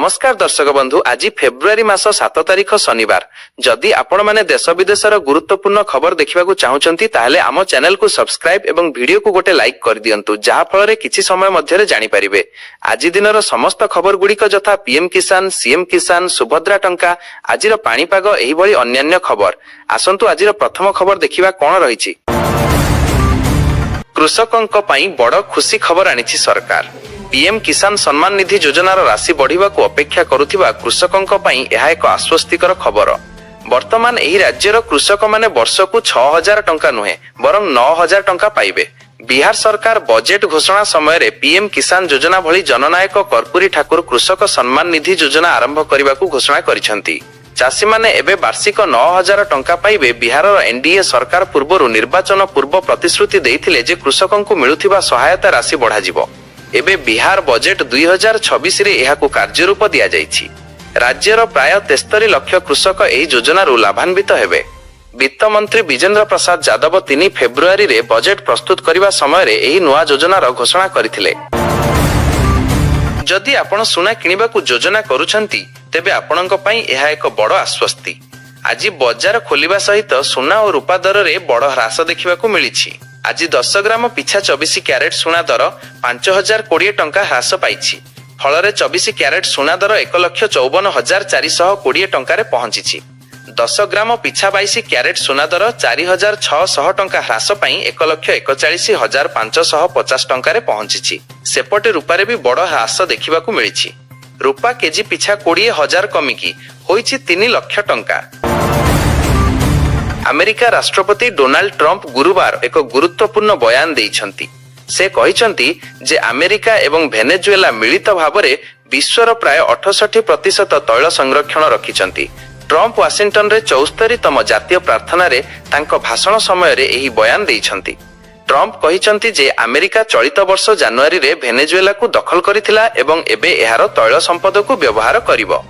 नमस्कार दर्शक बंधु, आज फेब्रुआरी मास 7 तारिख शनिवार। जदि आपण माने देश विदेशर गुरुत्वपूर्ण खबर देखिबाकू चाहुचंती ताहले आम चैनल को सब्सक्राइब एवं वीडियो को गोटे लाइक कर दियंतु, जहा फଳରେ किछि समय मध्यरे जानि परिबे। आज दिनर समस्त खबर गुड़िक जथा पीएम किसान, सीएम किसान, सुभद्रा टंका, आजिर पाणीपाग एही भली अन्यान्य खबर। आसंतु आजिर प्रथम खबर देखिबा कोन रहिछि। कृषकंक पई बड़ खुशी खबर आनिछि सरकार। पीएम किसान सम्मान निधि योजनार राशि बढ़िबाकू अपेक्षा करुथिबा कृषकंक पई एहा एक आश्वस्तिकर खबर। वर्तमान एही राज्यर कृषक माने वर्षकू 6000 टंका नुहे बरं 9000 टंका पाइबे। बिहार सरकार बजेट घोषणा समय रे पीएम किसान योजना भली जननायक कर्पूरी ठाकुर कृषक सम्मान निधि योजना आरंभ करबाकू घोषणा करिसंती। चाषी माने एबे वार्षिक 9000 टंका पाइबे। बिहारर एनडीए सरकार पूर्वरु निर्वाचन पूर्व प्रतिश्रुति देइथिले जे कृषकंकू मिलुथिबा सहायता राशि बढ़ाजिबो। एबे बिहार बजेट 2026 रे एहाकू कार्यरूप दिया जाइछि। राज्यर प्राय 73 लाख कृषक एही योजनारु लाभान्वित हेबे। वित्त मंत्री विजेंद्र प्रसाद यादव 3 फेब्रुआरी रे बजेट प्रस्तुत करबा समय रे एही नुआ योजनार घोषणा करथिले। जदि आपण सुना किनिबाकू योजना करूछंती तेबे आपणक पई एहा एक बड़ आश्वस्ति। आज बजार खोलिबा सहित सुना और रूपा दर रे बड़ ह्रास देखिबाकू मिलिछि। आज 10 ग्राम पिछा 24 क्यारेट सुना दर 5020 टंका ह्रास पाइछि। फଳରେ 24 क्यारेट सुना दर 1,54,420 टंकारे पहुंचिछि। 10 ग्राम पिछा 22 क्यारेट सुना दर 4,600 टंका ह्रास पाई 1,41,550 टंकारे पहुंचिछि। सेपटे रूपारे भी बड़ ह्रास देखिबाकू मिलिछि। रूपा केजी पिछा 20,000 कमिकी होइछि 3 लाख टंका। अमेरिका राष्ट्रपति डोनाल्ड ट्रंप गुरुवार एक गुरुत्वपूर्ण बयान देइछंती। से कहिछंती जे अमेरिका एवं भेनेजुएला मिलित भावरे विश्वर प्राय 68% तैल संरक्षण रखिछंती। ट्रंप वाशिंगटन रे 74तम जातीय प्रार्थना रे तांको भाषण समय रे एही बयान देइछंती। ट्रंप कहिछंती जे अमेरिका चलित वर्ष जनवरी रे भेनेजुएला को दखल करिथिला एवं एबे एहार तैल संपद को व्यवहार करिवो।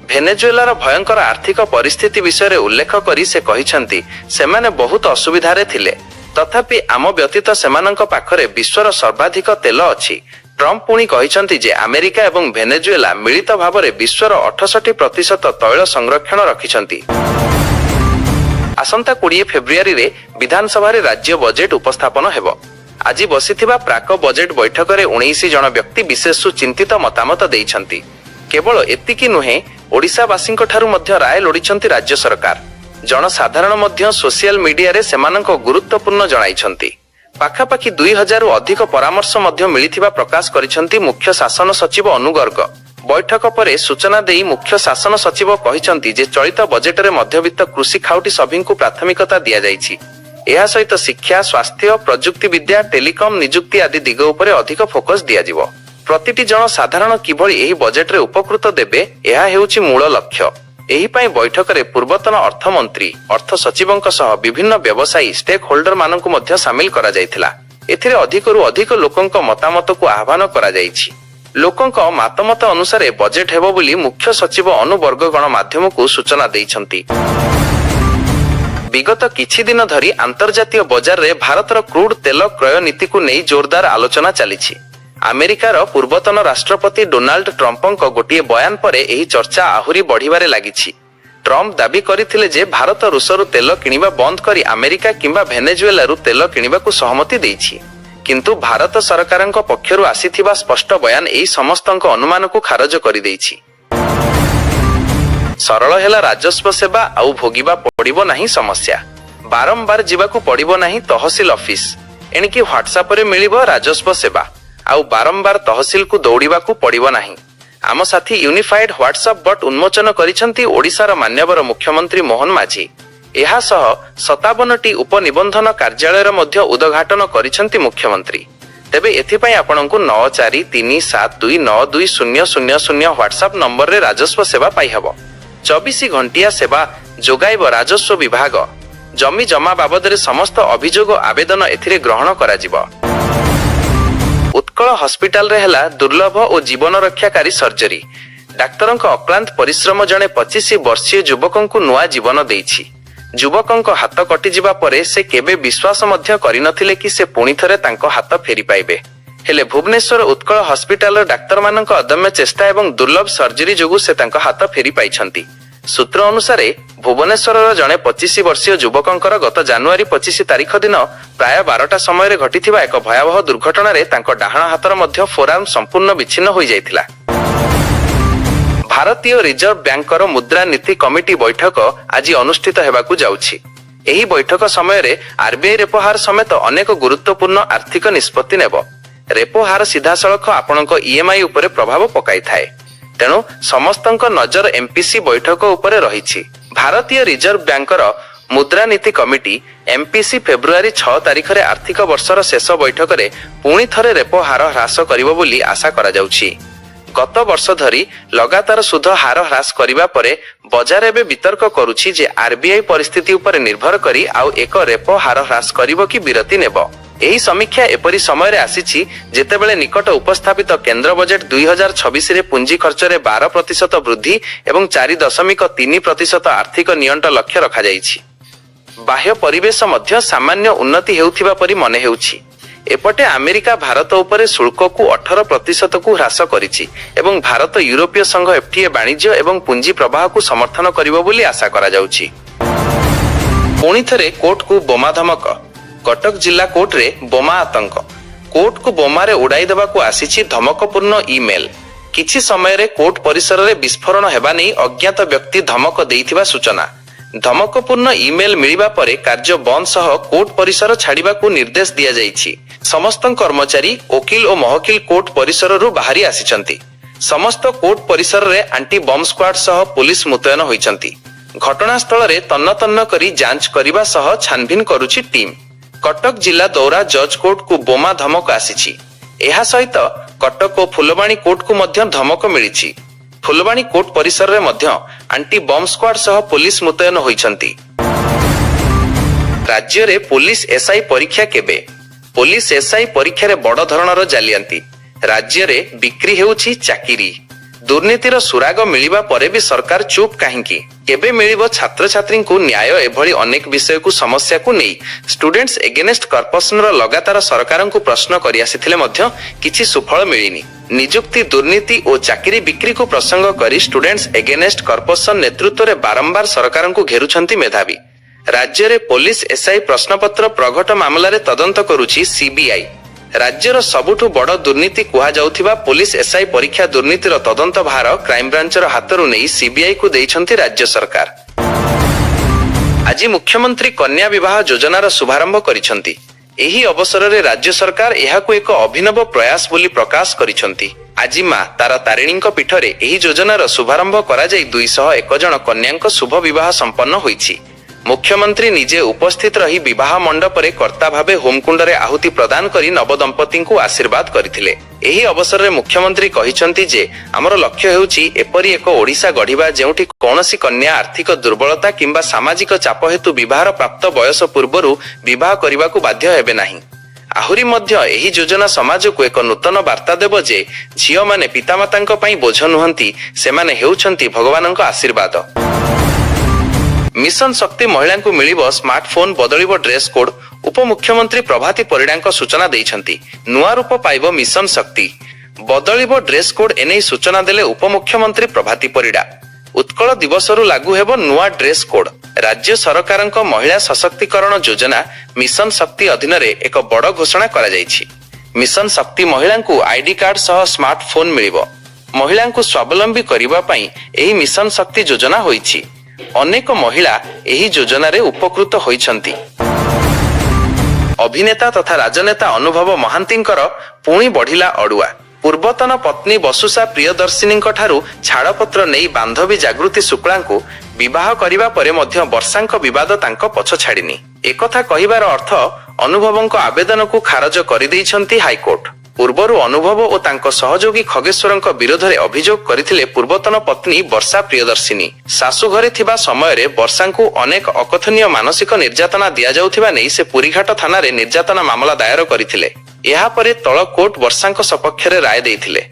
भेनेजुएलार भयंकर आर्थिक परिस्थिति विषय उल्लेख करी से कहिछंती सेमाने बहुत असुविधा रे थिले, तथापि आम व्यतीत सेमानंक पाखरे विश्वर सर्वाधिक तेल अछि। ट्रंप पुणी कहिछंती जे अमेरिका एवं भेनेजुएला मिलित भावरे विश्वर 68% तैल संरक्षण रखिछंती। आसंता 20 फेब्रुआरी रे विधानसभा रे राज्य बजेट उपस्थापन हेबो। आज बसिथिबा प्राक बजेट बैठक रे 19 जन व्यक्ति विशेष चिंतित मतामत देइछंती। केवल एतिकी नुहे, ओडिशावासींक ठारू मध्य राय लोडिछंती राज्य सरकार। जनसाधारण मध्य सोशल मीडिया रे सेमानंक गुरुत्वपूर्ण जणाइछंती। पाखापाखि 2000 अधिक परामर्श मध्य मिलिथिबा प्रकाश करिछंती मुख्य शासन सचिव अनुगर्ग। बैठक परे सूचना देई मुख्य शासन सचिव कहिछंती जे चलित बजेट रे मध्यवित्त कृषि खाउटी सभिंकु प्राथमिकता दिया जाइछि। एहा सहित शिक्षा, स्वास्थ्य, प्रजुक्ति विद्या, टेलिकम नियुक्ति आदि दिग उपरे अधिक फोकस दिया जिवो। प्रतिटी जन साधारण किभଳି एही बजेट रे उपकृत देबे एहा हेउछि मूल लक्ष्य। एही पई बैठक रे पूर्वतन अर्थमंत्री, अर्थ सचिवंक सह विभिन्न व्यवसायी स्टेक होल्डर माननकु मध्य शामिल करा जायथिला। एथिरे अधिकरु अधिक लोकंक मतामत को आह्वान करा जायछि। लोकंक मतामत अनुसार बजेट हेबो बोली मुख्य सचिव अनुवर्ग गणमाध्यम को सूचना देइछंती। विगत किछि दिन धरी अंतर्जातीय बजार रे भारतर क्रूड तेल क्रय नीति को नै जोरदार आलोचना चलिछि। अमेरिकार पूर्वतन राष्ट्रपति डोनाल्ड ट्रंपंक गोटिए बयान परे एही चर्चा आहुरी बढ़िबारे लागिछि। ट्रंप दाबी करिथिले जे भारत रूसरु तेल किनिबा बंद करी अमेरिका किंबा भेनेजुएलारु तेल किनिबाकू सहमति देइछि। किंतु भारत सरकारंक पक्षरु आसीथिबा स्पष्ट बयान एही समस्तंक अनुमान को खारज करि देइछि। सरल हेला राजस्व सेवा आउ भोगिबा पड़िबो नाही समस्या। बारंबार जीवाकू पड़िबो नाही तहसील ऑफिस, एणिकी व्हाट्सएप रे मिलिबो राजस्व सेवा आउ बारंबार तहसील को दौड़िबाकू पड़िबो नाही। आम साथी यूनिफाइड व्हाट्सएप बट उन्मोचन करिसंती ओडिशार मान्यवर मुख्यमंत्री मोहन माझी। एहा सह 57टी उपनिबंधन कार्यालयर मध्य उद्घाटन करिसंती मुख्यमंत्री। तेबे एथिपई आपनकू 9432922000 व्हाट्सएप नंबर रे राजस्व सेवा पाइहबो। 24 घंटिया सेवा जोगाइब राजस्व विभाग। जमी जमा बाबद रे समस्त अभियोग आवेदन एथिरे ग्रहण कराजिबो। उत्कल हॉस्पिटल रे हेला दुर्लभ और जीवन रक्षाकारी सर्जरी। डाक्तरंक अक्लांत परिश्रम जने 25 वर्षीय युवकंकु नुआ जीवन देइछि। युवकंक हाथ कटि जिबा परे से केबे विश्वास मध्य करिनथिले कि से पुणी थरे तांको हाथ फेरी पाइबे। हेले भुवनेश्वर उत्कल हस्पिटाल डाक्तर मानक अदम्य चेष्टा एवं दुर्लभ सर्जरी जोगु से तांको हाथ फेरी पाइछंती। सूत्र अनुसार भुवनेश्वर जड़े 25 वर्षीय युवकंकर गत जनवरी 25 तारिख दिन प्राय 12टा समय घटिथिबा एक भयावह दुर्घटना रे तांको डाहाण हातर मध्य फोरआर्म संपूर्ण विच्छिन्न होई जायतिला। भारतीय रिजर्व बैंकर मुद्रा नीति कमिटी बैठक आज अनुष्ठित हेबाकू जाउछि। एही बैठक समय रे आरबीआई रेपो हार समेत अनेक गुरुत्वपूर्ण आर्थिक निष्पत्ति नेबो। रेपो हार सीधासळख आपणक ईएमआई उपरे प्रभाव पकाई थाए, तेणु समस्तଙ୍କ नजर एमपीसी बैठक उपरे रहिछि। भारतीय रिजर्व बैंकर मुद्रा नीति कमिटी एमपीसी फेब्रुआरी 6 तारिख रे आर्थिक वर्षर शेष बैठक रे पुणी थरे रेपो हार ह्रास करिवो बोली आशा करा जाउछि। गत वर्ष धरी लगातार सुध हार ह्रास करिबा परे बजार एबे वितर्क करूछि जे आरबीआई परिस्थिति उपरे निर्भर करी आउ एक रेपो हार ह्रास करिवो कि विरति नेबो। एही समीक्षा एपरि समय रे आसीछि जेतेबेले निकट उपस्थापित केंद्र बजेट 2026 रे पुंजी खर्च रे 12% वृद्धि एवं 4.3% आर्थिक नियंट लक्ष्य रखा जाइछि। बाह्य परिवेश मध्य सामान्य उन्नति हेउथिबा परि मने हेउछि। एपटे अमेरिका भारत उपरे शुल्क को 18% को ह्रास करिछि एवं भारत यूरोपीय संघ एफटीए वाणिज्य एवं पुंजी प्रवाह को समर्थन करिवो बोली आशा करा जाउछि। पुणी थरे कोर्ट को बोमा धमक। कटक जिला कोर्ट रे बोमा आतंक। कोर्ट को बोमारे उड़ाई देबाकू आसीछि धमकपूर्ण ईमेल। किछि समय रे कोर्ट परिसर रे विस्फोरण हेबा नै अज्ञात व्यक्ति धमक देइथिबा सूचना। धमकपूर्ण ईमेल मिलिबा परे कार्य बंद सह कोर्ट परिसर छाड़िबाकू निर्देश दिया जाइछि। समस्त कर्मचारी वकील और महकिल कोर्ट परिसर रु बाहरी आसिछंती। समस्त कोर्ट परिसर रे एंटी बम स्क्वाड सह पुलिस मुतयन होइछंती। घटनास्थल रे तन्न तन्न करी जांच करिबा सह छानभिन करूछि टीम। कटक जिला दौरा जज कोर्ट को बोमा धमक आसीछि। एहा सहित कटक और फुलबाणी कोर्ट को मध्य धमक मिलिछि। फुलबाणी कोर्ट परिसर रे मध्य एंटी बम स्क्वाड सह पुलिस मुतयन होइछंती। राज्य रे पुलिस एसआई परीक्षा केबे? पुलिस एसआई परीक्षा रे बड़ धरणर जालियांती। राज्य रे बिक्री हेउछि चाकिरी। दुर्नीतिर सुराग मिलिबा परे भी सरकार चुप काहेकि? केबे मिलिबो छात्र छात्री को न्याय? एभली अनेक विषय को समस्या को नहीं स्टूडेंट्स एगेनेस्ट कर्पोरेशन रो लगातार सरकार को प्रश्न करि आसिथिले मध्य किछि सुफल मिलिनी। नियुक्ति दुर्नीति और चाकिरी बिक्री को प्रसंग करी स्टूडेंट्स एगेनेस्ट कर्पोरेशन नेतृत्व रे बारंबार सरकार को घेरुछंती मेधावी। राज्य रे पुलिस एसआई प्रश्नपत्र प्रघट मामला रे तदंत करूछि सीबीआई। राज्यर सबुठु बड़ दुर्नीति कुहा जाउथिबा पुलिस एसआई परीक्षा दुर्नीतिर तदंत भार क्राइम ब्रांचर हातरु नै सीबीआई को दैछंती राज्य सरकार। आज मुख्यमंत्री कन्या विवाह योजनार शुभारंभ करिछंती। एही अवसर रे राज्य सरकार एहाको एक अभिनव प्रयास बोली प्रकाश करिछंती। आज मां तारा तारिणीଙ୍କ पीठरे एही योजनार शुभारंभ करा जाई 201 जन कन्याଙ୍କ शुभ विवाह संपन्न होईछि। मुख्यमंत्री निजे उपस्थित रही विवाह मंडप रे कर्ता भावे होमकुंड रे आहुति प्रदान करी नवदंपति को आशीर्वाद करथिले। एही अवसर रे मुख्यमंत्री कहिसंती जे हमर लक्ष्य हेउछि एपरि एक ओडिसा गढिबा जेउठी कोनोसी कन्या आर्थिक दुर्बलता किंबा सामाजिक चाप हेतु विवाह प्राप्त बयस पूर्वरु विवाह करिबाकू बाध्य हेबे नाही। आहुरी मध्य एही योजना समाज को एक नूतन वार्ता देबो जे झियो माने पितामातांक पई बोझ नुहंती, सेमाने हेउछंती भगवानंक आशीर्वाद। मिशन शक्ति महिला को मिलिबो स्मार्टफोन, बदलिबो ड्रेस कोड। उपमुख्यमंत्री प्रभाती परिड़ा सूचना दैछंती। नुआ रूप पाइबो मिशन शक्ति, बदलिबो ड्रेस कोड एनै सूचना देले उपमुख्यमंत्री प्रभाती परिड़ा। उत्कल दिवसरु लागू हेबो नुआ ड्रेस कोड। राज्य सरकारक महिला सशक्तिकरण योजना मिशन शक्ति अधीन रे एक बड़ घोषणा करा जायछि। मिशन शक्ति महिला को आईडी कार्ड सह स्मार्टफोन मिलिबो। महिला को स्वावलंबी करिबा पई एही मिशन शक्ति योजना होईछि। अनेक महिला एही योजना रे उपकृत होइछंती। अभिनेता तथा राजनेता अनुभव महांतींकर पुणी बढ़िला अड़ुआ। पूर्वतन पत्नी बसुषा प्रियदर्शिनी ठारू छाड़पत्र नहीं बांधवी जागृति शुक्ला को विवाह करिबा परे मध्य वर्षांक विवाद तांको पछ छाड़िनी। एकथा कहिबार अर्थ अनुभवंक आवेदन को खारज करि दैछंती हाईकोर्ट। पूर्वरु अनुभव और तांको सहयोगी खगेश्वरंक विरोध रे अभियोग करथिले पूर्वतन पत्नी वर्षा प्रियदर्शिनी। सासु घरे थिबा समय रे वर्षांकु अनेक अकथनीय मानसिक निर्यातना दिया जाउथिबा नै से पुरीघाट थाना रे निर्यातना मामला दायर करथिले। एहा परे तळ कोर्ट वर्षांक सपक्ष रे राय दैथिले।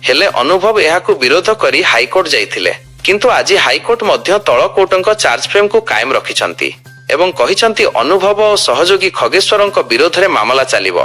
हेले अनुभव एहाकु विरोध करी हाईकोर्ट जाइथिले, किंतु आज हाईकोर्ट मध्य तळ कोर्टंक चार्ज फ्रेम को कायम रखिछंती एवं कहिछंती अनुभव और सहयोगी खगेश्वरंक विरोध रे मामला चलिबो।